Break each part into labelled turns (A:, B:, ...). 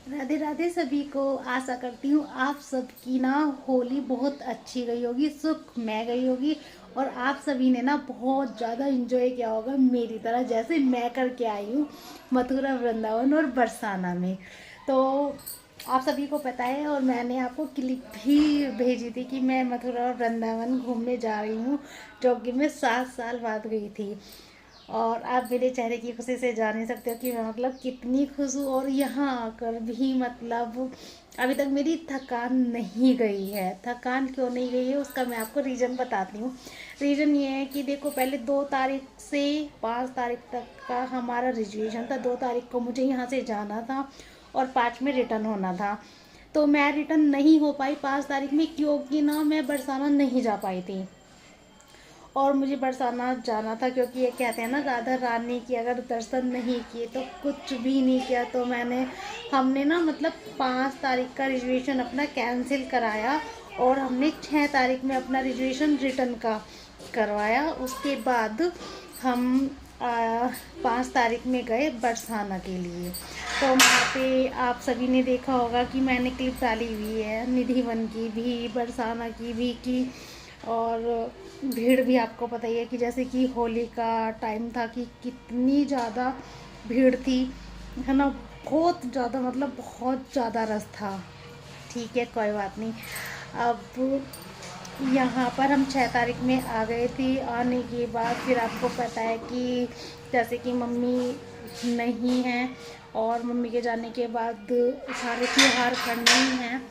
A: राधे राधे सभी को। आशा करती हूँ आप सबकी ना होली बहुत अच्छी गई होगी, सुखमय गई होगी और आप सभी ने ना बहुत ज़्यादा इंजॉय किया होगा मेरी तरह, जैसे मैं करके आई हूँ मथुरा, वृंदावन और बरसाना में। तो आप सभी को पता है और मैंने आपको क्लिप भी भेजी थी कि मैं मथुरा और वृंदावन घूमने जा रही हूँ, जो कि मैं 7 साल बाद गई थी। और आप मेरे चेहरे की खुशी से जान ही सकते हो कि मैं मतलब कितनी खुश हूँ। और यहाँ आकर भी मतलब अभी तक मेरी थकान नहीं गई है। थकान क्यों नहीं गई है उसका मैं आपको रीज़न बताती हूँ। रीज़न ये है कि देखो, पहले 2 तारीख से 5 तारीख तक का हमारा रिजर्वेशन था। 2 तारीख को मुझे यहाँ से जाना था और 5 में रिटर्न होना था। तो मैं रिटर्न नहीं हो पाई 5 तारीख में, क्योंकि ना मैं बरसाना नहीं जा पाई थी। और मुझे बरसाना जाना था, क्योंकि ये कहते हैं ना, राधा रानी की अगर दर्शन नहीं किए तो कुछ भी नहीं किया। तो हमने ना मतलब 5 तारीख का रिजर्वेशन अपना कैंसिल कराया और हमने 6 तारीख में अपना रिजर्वेशन रिटर्न का करवाया। उसके बाद हम 5 तारीख में गए बरसाना के लिए। तो वहाँ पे आप सभी ने देखा होगा कि मैंने क्लिप डाली हुई है, निधि वन की भी, बरसाना की भी की। और भीड़ भी आपको पता ही है कि जैसे कि होली का टाइम था कि कितनी ज़्यादा भीड़ थी, है ना। बहुत ज़्यादा मतलब बहुत ज़्यादा रश था। ठीक है, कोई बात नहीं। अब यहाँ पर हम 6 तारीख में आ गए थे। आने के बाद फिर आपको पता है कि जैसे कि मम्मी नहीं है और मम्मी के जाने के बाद सारे त्योहार करने ही हैं।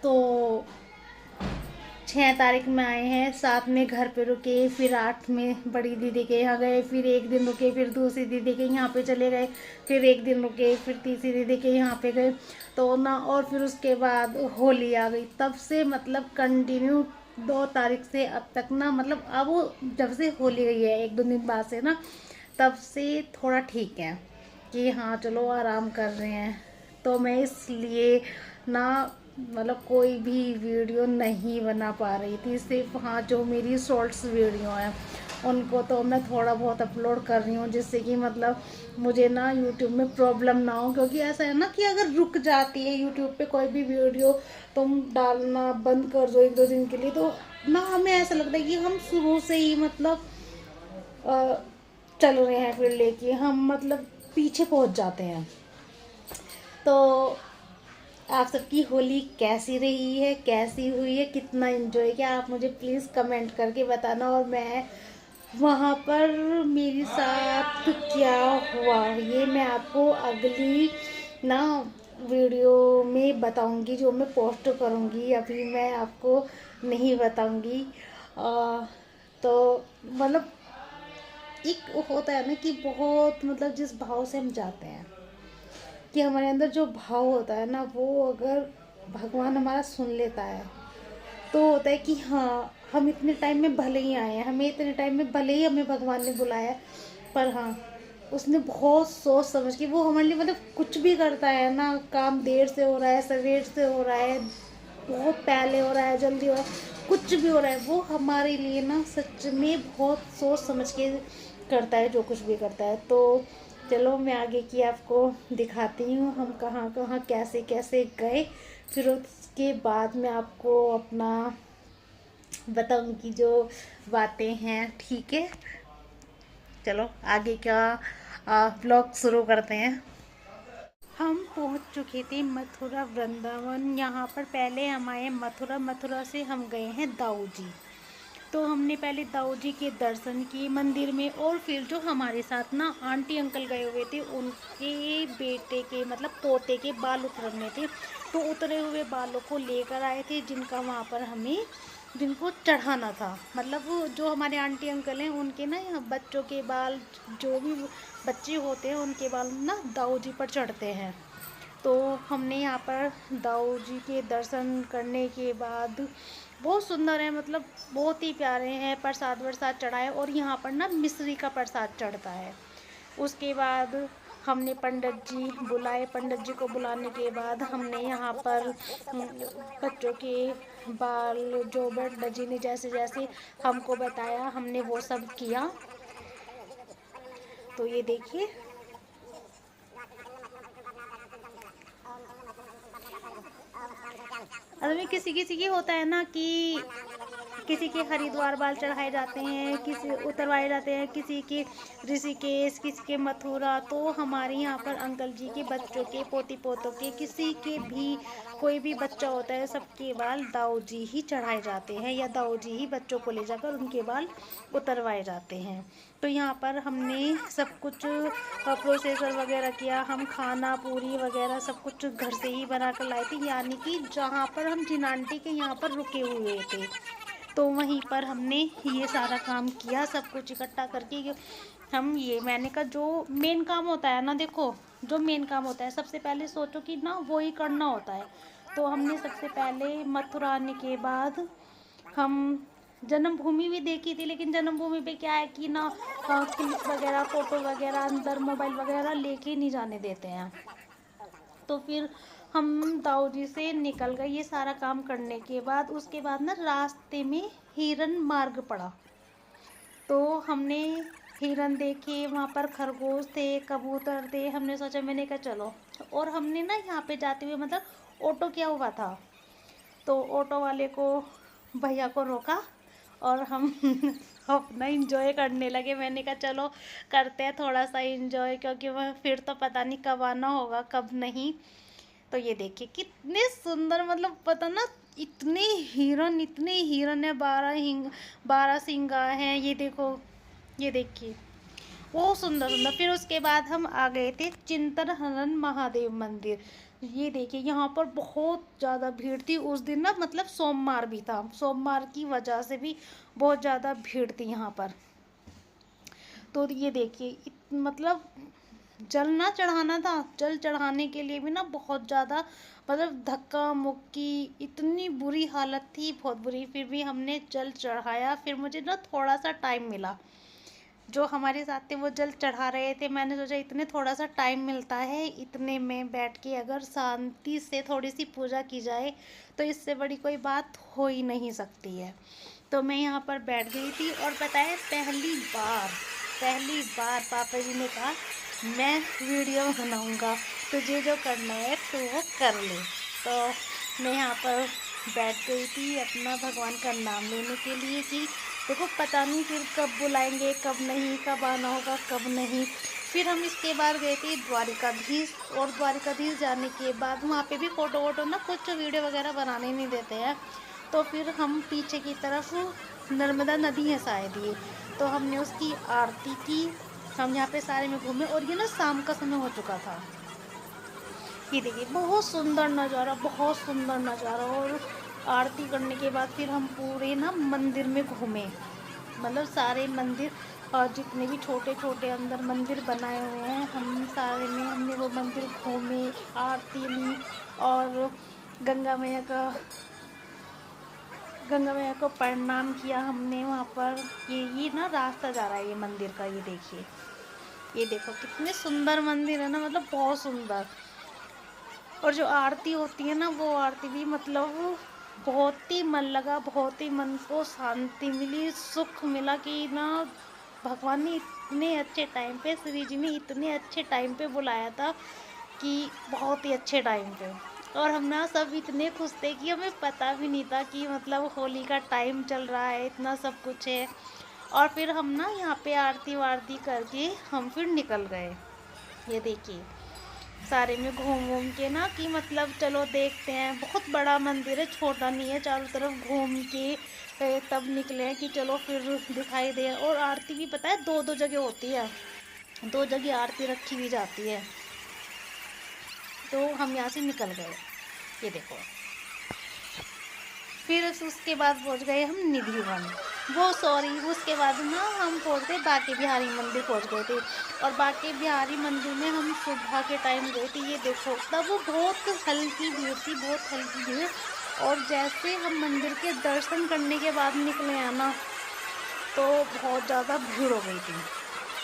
A: तो 6 तारीख में आए हैं, 7 में घर पे रुके, फिर 8 में बड़ी दीदी के यहाँ गए, फिर एक दिन रुके, फिर दूसरी दीदी के यहाँ पे चले गए, फिर एक दिन रुके, फिर तीसरी दीदी के यहाँ पे गए। तो ना, और फिर उसके बाद होली आ गई। तब से मतलब कंटिन्यू 2 तारीख से अब तक ना, मतलब अब वो जब से होली गई है 1-2 दिन बाद से ना, तब से थोड़ा ठीक है कि हाँ चलो आराम कर रहे हैं। तो मैं इसलिए ना मतलब कोई भी वीडियो नहीं बना पा रही थी। सिर्फ हाँ, जो मेरी शॉर्ट्स वीडियो हैं उनको तो मैं थोड़ा बहुत अपलोड कर रही हूँ, जिससे कि मतलब मुझे ना यूट्यूब में प्रॉब्लम ना हो। क्योंकि ऐसा है ना कि अगर रुक जाती है यूट्यूब पे कोई भी वीडियो, तुम डालना बंद कर दो 1-2 दिन के लिए, तो ना हमें ऐसा लगता है कि हम शुरू से ही मतलब अ, चल रहे हैं, फिर लेके हम मतलब पीछे पहुंच जाते हैं। तो आप सबकी होली कैसी रही है, कैसी हुई है, कितना एंजॉय किया, आप मुझे प्लीज़ कमेंट करके बताना। और मैं वहाँ पर मेरे साथ क्या हुआ ये मैं आपको अगली ना वीडियो में बताऊंगी, जो मैं पोस्ट करूंगी। अभी मैं आपको नहीं बताऊंगी। तो मतलब एक होता है ना कि बहुत मतलब जिस भाव से हम जाते हैं, कि हमारे अंदर जो भाव होता है ना, वो अगर भगवान हमारा सुन लेता है तो होता है कि हाँ, हम इतने टाइम में भले ही आए हैं, हमें इतने टाइम में भले ही हमें भगवान ने बुलाया है, पर हाँ, उसने बहुत सोच समझ के वो हमारे लिए मतलब कुछ भी करता है ना। काम देर से हो रहा है, सवेर से हो रहा है, बहुत पहले हो रहा है, जल्दी हो रहा है, कुछ भी हो रहा है, वो हमारे लिए ना सच में बहुत सोच समझ के करता है जो कुछ भी करता है। तो चलो मैं आगे की आपको दिखाती हूँ हम कहाँ कहाँ कैसे कैसे गए, फिर उसके बाद मैं आपको अपना बताऊंगी जो बातें हैं। ठीक है, चलो आगे का ब्लॉग शुरू करते हैं। हम पहुंच चुके थे मथुरा वृंदावन। यहाँ पर पहले हम आए मथुरा, मथुरा से हम गए हैं दाऊ जी। तो हमने पहले दाऊ जी के दर्शन किए मंदिर में, और फिर जो हमारे साथ ना आंटी अंकल गए हुए थे, उनके बेटे के मतलब पोते के बाल उतरने थे। तो उतरे हुए बालों को लेकर आए थे, जिनका वहाँ पर हमें जिनको चढ़ाना था। मतलब वो जो हमारे आंटी अंकल हैं उनके ना यहाँ बच्चों के बाल, जो भी बच्चे होते हैं उनके बाल ना दाऊ जी पर चढ़ते हैं। तो हमने यहाँ पर दाऊ जी के दर्शन करने के बाद, बहुत सुंदर है, मतलब बहुत ही प्यारे हैं, प्रसाद वरसाद चढ़ाए। और यहाँ पर ना मिश्री का प्रसाद चढ़ता है। उसके बाद हमने पंडित जी बुलाए। पंडित जी को बुलाने के बाद हमने यहाँ पर बच्चों के बाल, जो पंडित जी ने जैसे जैसे हमको बताया, हमने वो सब किया। तो ये देखिए, असल में किसी किसी की होता है ना कि किसी के हरिद्वार बाल चढ़ाए जाते हैं, किसी उतरवाए जाते हैं, किसी के ऋषिकेश, किसी के मथुरा। तो हमारे यहाँ पर अंकल जी के बच्चों के, पोती पोतों के, किसी के भी कोई भी बच्चा होता है, सबके बाल दाऊ जी ही चढ़ाए जाते हैं, या दाऊ जी ही बच्चों को ले जाकर उनके बाल उतरवाए जाते हैं। तो यहाँ पर हमने सब कुछ प्रोसेसर वगैरह किया, हम खाना पूरी वगैरह सब कुछ घर से ही बना कर लाए थे, यानी कि जहाँ पर हम जिन आंटी के यहाँ पर रुके हुए थे तो वहीं पर हमने ये सारा काम किया, सब कुछ इकट्ठा करके। हम ये मैंने कहा जो मेन काम होता है ना, देखो जो मेन काम होता है सबसे पहले सोचो कि ना वो ही करना होता है। तो हमने सबसे पहले मथुरा आने के बाद हम जन्मभूमि भी देखी थी, लेकिन जन्मभूमि पे क्या है कि ना क्लिप वगैरह, फ़ोटो वगैरह अंदर मोबाइल वगैरह लेके नहीं जाने देते हैं। तो फिर हम दाऊ जी से निकल गए ये सारा काम करने के बाद। उसके बाद ना रास्ते में हिरन मार्ग पड़ा, तो हमने हिरन देखे, वहाँ पर खरगोश थे, कबूतर थे। हमने सोचा, मैंने कहा चलो, और हमने ना यहाँ पे जाते हुए मतलब ऑटो किया हुआ था, तो ऑटो वाले को, भैया को रोका और हम अपना इंजॉय करने लगे। मैंने कहा चलो करते हैं थोड़ा सा इंजॉय, क्योंकि वह फिर तो पता नहीं कब आना होगा कब नहीं। तो ये देखिए कितने सुंदर, मतलब पता ना इतने हिरन है, 12 सिंगा हैं। ये देखो, ये देखिए बहुत सुंदर सुंदर। फिर उसके बाद हम आ गए थे चिंतनहरन महादेव मंदिर। ये देखिए यहाँ पर बहुत ज़्यादा भीड़ थी उस दिन ना, मतलब सोमवार भी था, सोमवार की वजह से भी बहुत ज़्यादा भीड़ थी यहाँ पर। तो ये देखिए मतलब जल ना चढ़ाना था, जल चढ़ाने के लिए भी ना बहुत ज़्यादा मतलब धक्का मुक्की, इतनी बुरी हालत थी, बहुत बुरी। फिर भी हमने जल चढ़ाया। फिर मुझे ना थोड़ा सा टाइम मिला, जो हमारे साथ थे वो जल चढ़ा रहे थे। मैंने सोचा इतने थोड़ा सा टाइम मिलता है, इतने में बैठ के अगर शांति से थोड़ी सी पूजा की जाए तो इससे बड़ी कोई बात हो ही नहीं सकती है। तो मैं यहाँ पर बैठ गई थी, और पता है पहली बार पापा जी ने कहा मैं वीडियो बनाऊँगा, तुझे जो करना है तो वो कर ले। तो मैं यहाँ पर बैठ गई थी अपना भगवान का नाम लेने के लिए कि देखो पता नहीं फिर कब बुलाएंगे, कब नहीं, कब आना होगा कब नहीं। फिर हम इसके बाद गए थे द्वारिकाधीश, और द्वारिकाधीश जाने के बाद वहाँ पे भी फ़ोटो वोटो ना कुछ वीडियो वगैरह बनाने नहीं देते हैं। तो फिर हम पीछे की तरफ नर्मदा नदी है शायद ये, तो हमने उसकी आरती की। हम यहाँ पे सारे में घूमे, और ये ना शाम का समय हो चुका था। ये देखिए बहुत सुंदर नज़ारा, बहुत सुंदर नज़ारा। और आरती करने के बाद फिर हम पूरे ना मंदिर में घूमे, मतलब सारे मंदिर, और जितने भी छोटे छोटे अंदर मंदिर बनाए हुए हैं हम सारे में हमने वो मंदिर घूमे, आरती ली, और गंगा मैया को प्रणाम किया हमने वहाँ पर। ये ना रास्ता जा रहा है ये मंदिर का, ये देखिए, ये देखो कितने सुंदर मंदिर है ना, मतलब बहुत सुंदर। और जो आरती होती है ना, वो आरती भी मतलब बहुत ही मन लगा, बहुत ही मन को शांति मिली, सुख मिला कि ना भगवान ने इतने अच्छे टाइम पे, श्री जी ने इतने अच्छे टाइम पे बुलाया था कि बहुत ही अच्छे टाइम पे। और हम ना सब इतने खुश थे कि हमें पता भी नहीं था कि मतलब होली का टाइम चल रहा है, इतना सब कुछ है। और फिर हम ना यहाँ पे आरती वारती करके हम फिर निकल गए। ये देखिए सारे में घूम घूम के ना कि मतलब चलो देखते हैं, बहुत बड़ा मंदिर है, छोटा नहीं है, चारों तरफ घूम के तब निकले हैं कि चलो फिर दिखाई दे। और आरती भी पता है दो जगह होती है, 2 जगह आरती रखी हुई जाती है। तो हम यहाँ से निकल गए, ये देखो। फिर उसके बाद पहुँच गए हम निधि वन, उसके बाद ना हम पहुँच गए बांके बिहारी मंदिर पहुँच गए थे। और बांके बिहारी मंदिर में हम सुबह के टाइम गए थे। ये देखो तब वो बहुत हल्की भीड़ थी, बहुत हल्की भीड़। और जैसे हम मंदिर के दर्शन करने के बाद निकले हैं ना, तो बहुत ज़्यादा भीड़ हो गई थी,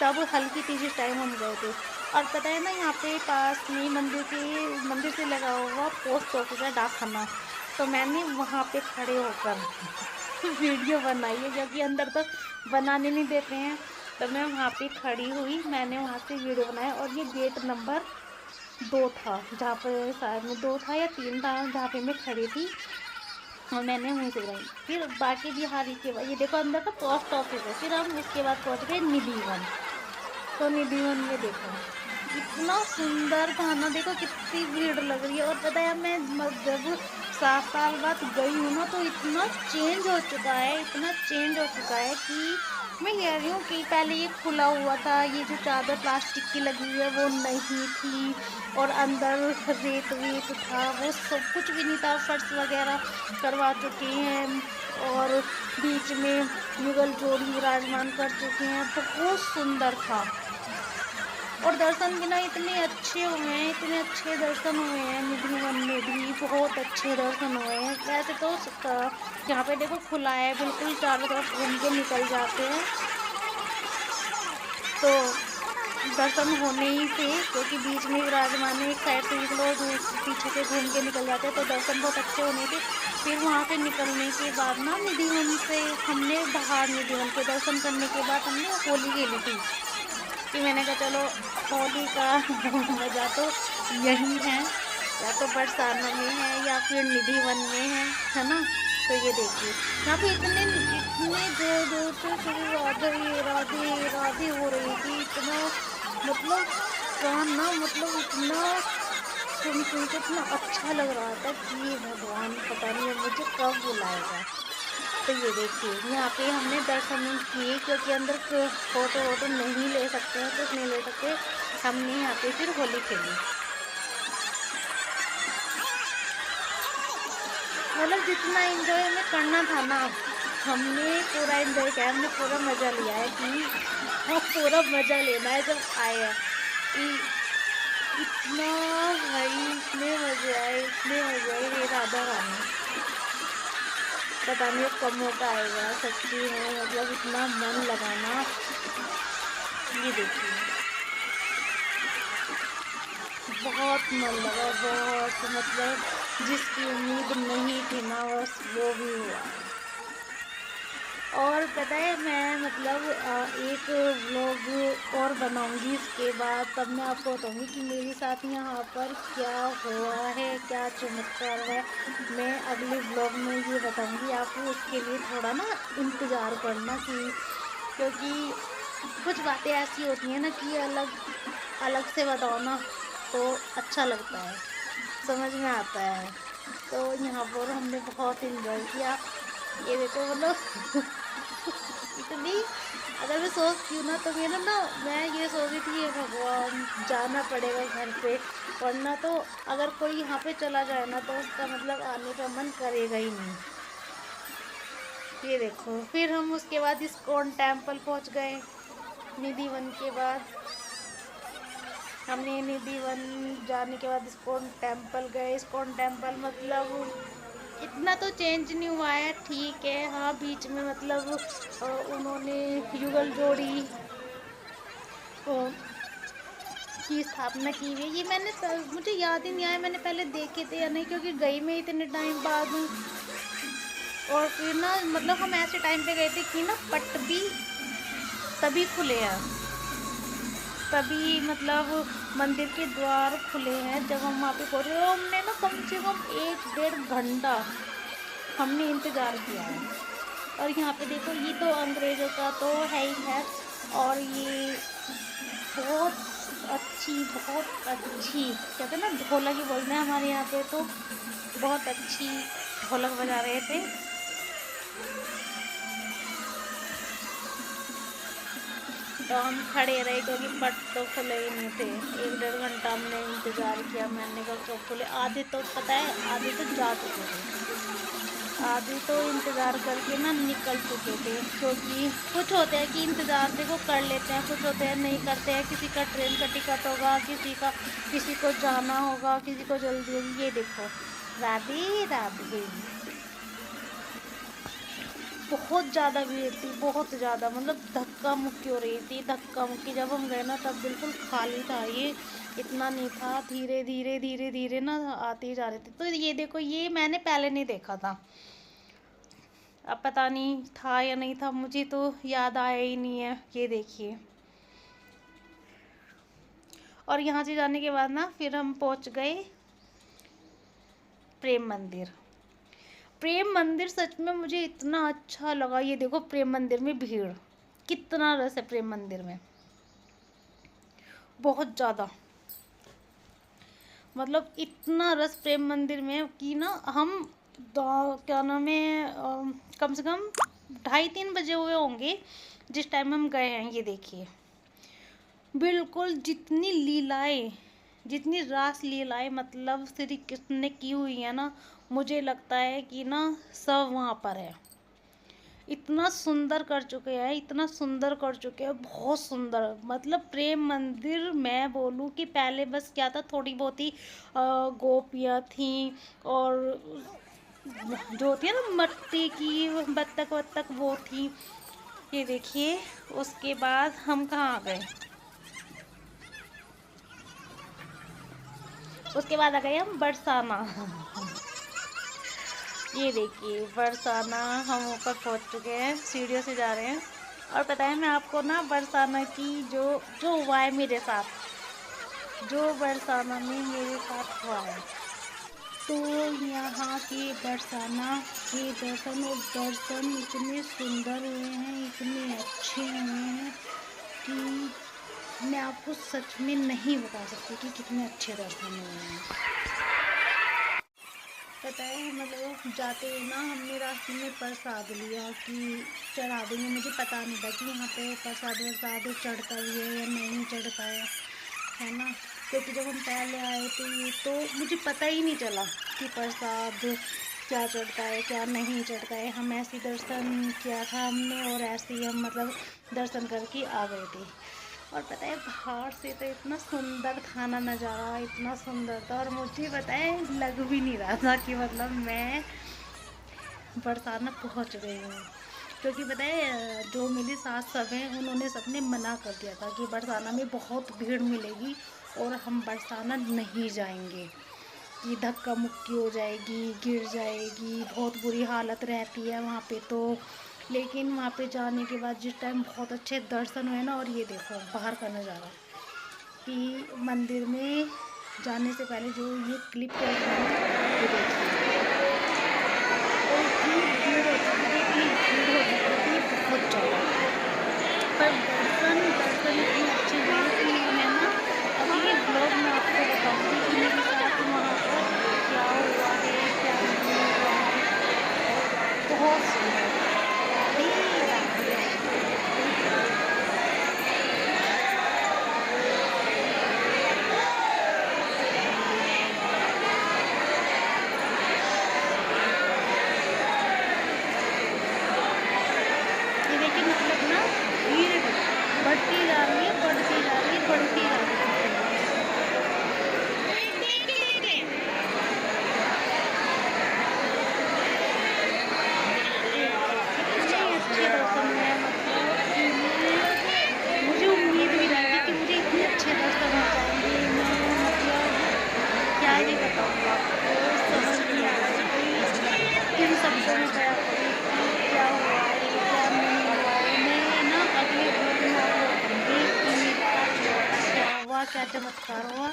A: तब हल्की थी जिस टाइम हम गए थे। और पता है ना यहाँ पे पास में मंदिर से लगा हुआ पोस्ट ऑफिस है, डाकखाना। तो मैंने वहाँ पे खड़े होकर वीडियो बनाई है, क्योंकि अंदर तो बनाने नहीं देते हैं। तो मैं वहाँ पे खड़ी हुई, मैंने वहाँ से वीडियो बनाया। और ये गेट नंबर 2 था, जहाँ पर शायद में 2 था या 3 था, जहाँ पे मैं खड़ी थी। और मैंने मुँह से गिराई। फिर बाकी बिहारी के बाद ये देखो अंदर का पोस्ट ऑफिस है। फिर हम इसके बाद पहुँच गए निधि वन। तो निधि वन में देखो इतना सुंदर था ना, देखो कितनी भीड़ लग रही है। और पता है मैं जब 7 साल बाद गई हूँ ना, तो इतना चेंज हो चुका है, इतना चेंज हो चुका है कि मैं कह रही हूँ कि पहले ये खुला हुआ था, ये जो चादर प्लास्टिक की लगी हुई है वो नहीं थी, और अंदर रेत वेत था, वो सब कुछ भी नहीं था। फर्श वगैरह करवा चुके हैं और बीच में युगल जोड़ी विराजमान कर चुके हैं। बहुत सुंदर था। और दर्शन भी ना इतने अच्छे हुए हैं, इतने अच्छे दर्शन हुए हैं निधि वन में भी, बहुत अच्छे दर्शन हुए हैं। वैसे तो यहाँ पे देखो खुला है बिल्कुल, चारों तरफ घूम के निकल जाते हैं तो दर्शन होने ही थे, क्योंकि बीच में विराजमान है, एक साइड से निकलो पीछे से घूम के निकल जाते हैं, तो दर्शन बहुत अच्छे होने थे। फिर वहाँ से निकलने के बाद ना निधि वन से हमने बाहर, निधि वन के दर्शन करने के बाद हमने होली खेली थी। कि मैंने कहा चलो होली का मज़ा तो यही है, या तो बरसाना में है या फिर निधि वन में है ना। तो ये देखिए यहाँ पे इतने इतने जोर जोर से श्री राधे राधे राधे हो रही थी, इतना मतलब कान ना, मतलब इतना सुन सुन के इतना अच्छा लग रहा था कि भगवान पता नहीं अब मुझे कब बुलाएगा। तो ये देखिए यहाँ पे हमने दर्शन किए, क्योंकि अंदर फोटो वोटो नहीं ले सकते हैं, कुछ नहीं ले सकते। हमने यहाँ पे फिर होली खेली, मतलब जितना एंजॉय हमें करना था ना हमने पूरा एंजॉय किया, हमने पूरा मज़ा लिया है कि हाँ पूरा मज़ा लेना है जब आए हैं कि इतना भाई, इतने मज़े आए, इतने मज़े आए। हे राधा रानी, पता नहीं अब कब मौका आएगा सच्ची में, मतलब इतना मन लगाना। ये देखिए बहुत मन लगा, बहुत, मतलब जिसकी उम्मीद नहीं थी ना बस वो भी हुआ। और पता है मैं मतलब एक व्लॉग और बनाऊंगी इसके बाद, तब मैं आपको बताऊंगी कि मेरे साथ यहाँ पर क्या हुआ है, क्या चमत्कार हुआ है। मैं अगले व्लॉग में ये बताऊंगी आपको, उसके लिए थोड़ा ना इंतज़ार करना कि, क्योंकि कुछ बातें ऐसी होती हैं ना कि अलग अलग से बताओ ना तो अच्छा लगता है, समझ में आता है। तो यहाँ पर हमने बहुत इंजॉय किया। ये देखो मतलब इतनी, अगर मैं सोचती हूँ ना तो मेरा ना, मैं ये सोच रही थी ये भगवान जाना पड़ेगा घर पे, वरना तो अगर कोई यहाँ पे चला जाए ना तो उसका मतलब आने का मन करेगा ही नहीं। ये देखो फिर हम उसके बाद इस्कॉन टेम्पल पहुँच गए। निधि वन के बाद हमने निधि वन जाने के बाद इस्कॉन टेम्पल गए। इस्कॉन टेम्पल मतलब इतना तो चेंज नहीं हुआ है, ठीक है। हाँ बीच में मतलब उन्होंने युगल जोड़ी की स्थापना की हुई है। ये मैंने मुझे याद ही नहीं आया मैंने पहले देखे थे या नहीं, क्योंकि गई में इतने टाइम बाद हूँ। और फिर ना मतलब हम ऐसे टाइम पे गए थे कि ना पट भी तभी खुले हैं, तभी मतलब मंदिर के द्वार खुले हैं जब हम वहाँ पे पहुँचे। और हमने ना कम से कम 1-1.5 घंटा हमने इंतज़ार किया है। और यहाँ पे देखो ये तो अंग्रेज़ों का तो है ही है, और ये बहुत अच्छी कहते हैं ना ढोलक ही बोलते हैं हमारे यहाँ पे, तो बहुत अच्छी ढोलक बजा रहे थे। तो हम खड़े रहे क्योंकि पट तो खुले ही नहीं थे। 1-1.5 घंटा हमने इंतज़ार किया। मैंने कहा कब खुले, आधे तो पता है आधे तो जा चुके थे, आधे तो इंतज़ार करके ना निकल चुके थे। क्योंकि कुछ होते हैं कि इंतज़ार देखो कर लेते हैं, कुछ होते हैं नहीं करते हैं। किसी का ट्रेन का टिकट होगा, किसी को जाना होगा, किसी को जल्दी होगी। ये देखो राधे राधे, बहुत ज़्यादा भीड़ थी, बहुत ज़्यादा, मतलब धक्का मुक्की हो रही थी, धक्का मुक्की। जब हम गए ना तब बिल्कुल खाली था ये, इतना नहीं था। धीरे धीरे धीरे धीरे ना आते ही जा रहे थे। तो ये देखो ये मैंने पहले नहीं देखा था, अब पता नहीं था या नहीं था, मुझे तो याद आया ही नहीं है। ये देखिए, और यहाँ से जाने के बाद ना फिर हम पहुँच गए प्रेम मंदिर। प्रेम मंदिर सच में मुझे इतना अच्छा लगा। ये देखो प्रेम मंदिर में भीड़, कितना रस है प्रेम मंदिर में, बहुत ज़्यादा। मतलब इतना रस प्रेम मंदिर में कि ना हम क्या नाम है, कम से कम 2:30-3 बजे हुए होंगे जिस टाइम हम गए हैं। ये देखिए बिल्कुल जितनी लीलाएं, जितनी रास लीलाएं मतलब श्री कृष्ण ने की हुई है ना, मुझे लगता है कि ना सब वहाँ पर है। इतना सुंदर कर चुके हैं, इतना सुंदर कर चुके हैं, बहुत सुंदर। मतलब प्रेम मंदिर मैं बोलूँ कि पहले बस क्या था, थोड़ी बहुत ही गोपियाँ थीं और जो होती है ना मट्टी की बत्तख वत्तख वो थी। ये देखिए उसके बाद हम कहाँ आ गए, उसके बाद आ गए हम बरसाना। ये देखिए बरसाना, हम ऊपर पहुंच चुके हैं, सीढ़ियों से जा रहे हैं। और पता है मैं आपको ना बरसाना की जो जो हुआ है मेरे साथ, जो बरसाना में मेरे साथ हुआ है, तो यहाँ के बरसाना के दर्शन इतने सुंदर हुए हैं, इतने अच्छे हुए हैं कि मैं आपको सच में नहीं बता सकती कि कितने अच्छे दर्शन हुए हैं। पता है हम लोग जाते हुए ना हमने रास्ते में प्रसाद लिया कि चढ़ा देंगे। मुझे पता नहीं था कि यहाँ पे प्रसाद वरसाद चढ़ता भी है या नहीं चढ़ता है ना। क्योंकि जब हम पहले आए थे तो मुझे पता ही नहीं चला कि प्रसाद क्या चढ़ता है क्या नहीं चढ़ता है। हम ऐसे दर्शन किया था हमने और ऐसे ही हम मतलब दर्शन करके आ गए थे। और पता है बाहर से तो इतना सुंदर था ना नज़ारा, इतना सुंदर था। और मुझे पता है लग भी नहीं रहा था कि मतलब मैं बरसाना पहुंच गई हूँ। क्योंकि पता है जो मेरी सास सब हैं उन्होंने सबने मना कर दिया था कि बरसाना में बहुत भीड़ मिलेगी और हम बरसाना नहीं जाएंगे कि धक्का मुक्की हो जाएगी, गिर जाएगी, बहुत बुरी हालत रहती है वहाँ पे। तो लेकिन वहाँ पे जाने के बाद जिस टाइम बहुत अच्छे दर्शन हुए ना, और ये देखो बाहर का नज़ारा कि मंदिर में जाने से पहले जो ये क्लिप कर रही है ना, ये देखिए और इतनी भीड़ हो चुकी थी, इतनी भीड़ हो चुकी थी बहुत ज़्यादा। पर दर्शन इतने अच्छे हुए कि मैं ना अगले ब्लॉग में आपको बताऊंगी कि मेरे साथ वहाँ पर क्या हुआ है क्या नहीं हुआ है। बहुत सुंदर ये देखिए मतलब ना भीड़ बढ़ती जा रही है, बढ़ती जा रही है, बढ़ती जा रही है। इतने अच्छे दर्शन हुए मतलब कि मुझे उम्मीद भी नहीं थी कि मुझे इतने अच्छे दर्शन हो जाएंगे। मैं मतलब क्या ही बताऊँ आपको, समझ नहीं आ रहा है कि इन शब्दों में बयां करूँ कि क्या हुआ है क्या नहीं हुआ है। मैं ना अगले ब्लॉग में आपको बताऊँगी कि मेरे साथ क्या हुआ, क्या चमत्कार हुआ।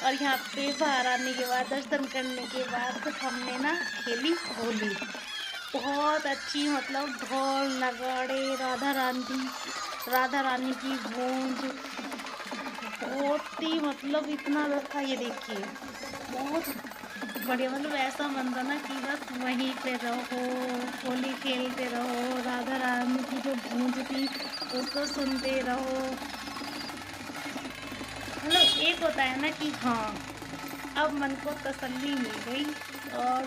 A: और यहाँ पे बाहर आने के बाद दर्शन करने के बाद हमने ना खेली होली, बहुत अच्छी। मतलब ढोल नगाड़े, राधा रानी की गूंज, बहुत ही मतलब इतना रखा। ये देखिए बहुत बढ़िया। मतलब ऐसा मन था ना कि बस वहीं पे रहो, होली खेलते रहो, राधा रानी की जो गूंज थी उसको सुनते रहो। मतलब एक होता है ना कि हाँ अब मन को तसल्ली मिल गई और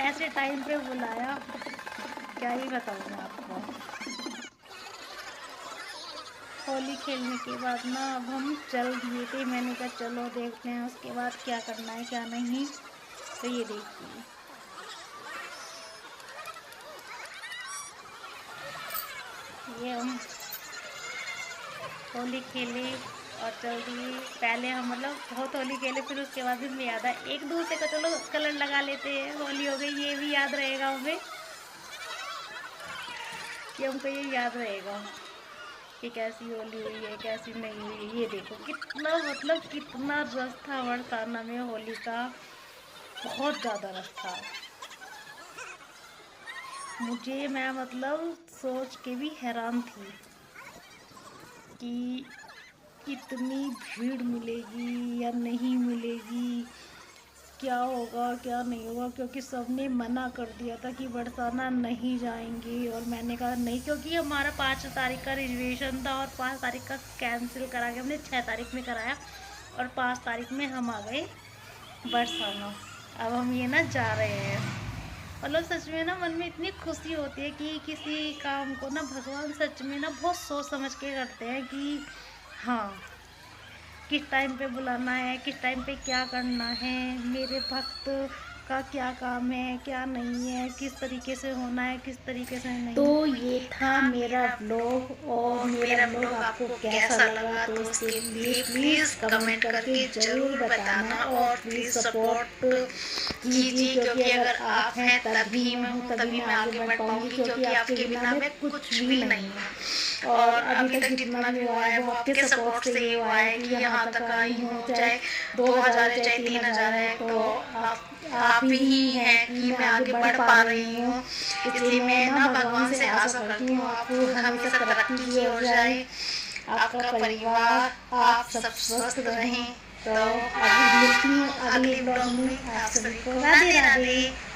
A: ऐसे टाइम पे बुलाया, क्या ही बताऊँ मैं आपको। होली खेलने के बाद ना अब हम चल दिए थे। मैंने कहा चलो देखते हैं उसके बाद क्या करना है क्या नहीं। तो ये देखिए ये हम होली खेले और चल दिए। पहले हम मतलब बहुत होली खेले, फिर उसके बाद हमें याद आया एक दूसरे को चलो कलर लगा लेते हैं, होली हो गई। ये भी याद रहेगा हमें कि हमको ये याद रहेगा कि कैसी होली हुई है कैसी नहीं हुई है। ये देखो कितना मतलब कितना रस था बरसाना में होली का, बहुत ज़्यादा रस था। मैं मतलब सोच के भी हैरान थी कि इतनी भीड़ मिलेगी या नहीं मिलेगी, क्या होगा क्या नहीं होगा, क्योंकि सबने मना कर दिया था कि बरसाना नहीं जाएंगे। और मैंने कहा नहीं, क्योंकि हमारा 5 तारीख का रिजर्वेशन था और 5 तारीख का कैंसिल करा के हमने 6 तारीख में कराया और 5 तारीख में हम आ गए बरसाना। अब हम ये ना जा रहे हैं। मतलब सच में ना मन में इतनी खुशी होती है कि किसी काम को ना भगवान सच में ना बहुत सोच समझ के करते हैं कि हाँ, किस टाइम पे बुलाना है, किस टाइम पे क्या करना है, मेरे भक्त का क्या काम है क्या नहीं है, किस तरीके से होना है किस तरीके से नहीं। तो ये था मेरा व्लॉग, और मेरा व्लॉग आपको कैसा लगा तो उसके लिए प्लीज़ कमेंट करके ज़रूर बताना और प्लीज़ सपोर्ट कीजिए, क्योंकि अगर आप हैं तभी मैं हूँ, तभी मैं आगे बढ़ पाऊँगी, क्योंकि आपके बिना मैं कुछ भी नहीं हूँ। और अभी तक जितना भी हुआ है वो आपके सपोर्ट से ही हुआ है कि यहाँ तक आई हूँ, चाहे 2,000 है चाहे 3,000 है, तो आप ही हैं कि मैं आगे बढ़ पा रही हूँ। इसलिए मैं ना भगवान से आशा करती हूँ आप हमेशा तरक्की की ओर जाए, आपका परिवार आप सब स्वस्थ रहें। तो अभी मिलती हूँ अगले ब्लॉग में। आप सभी को राधे राधे।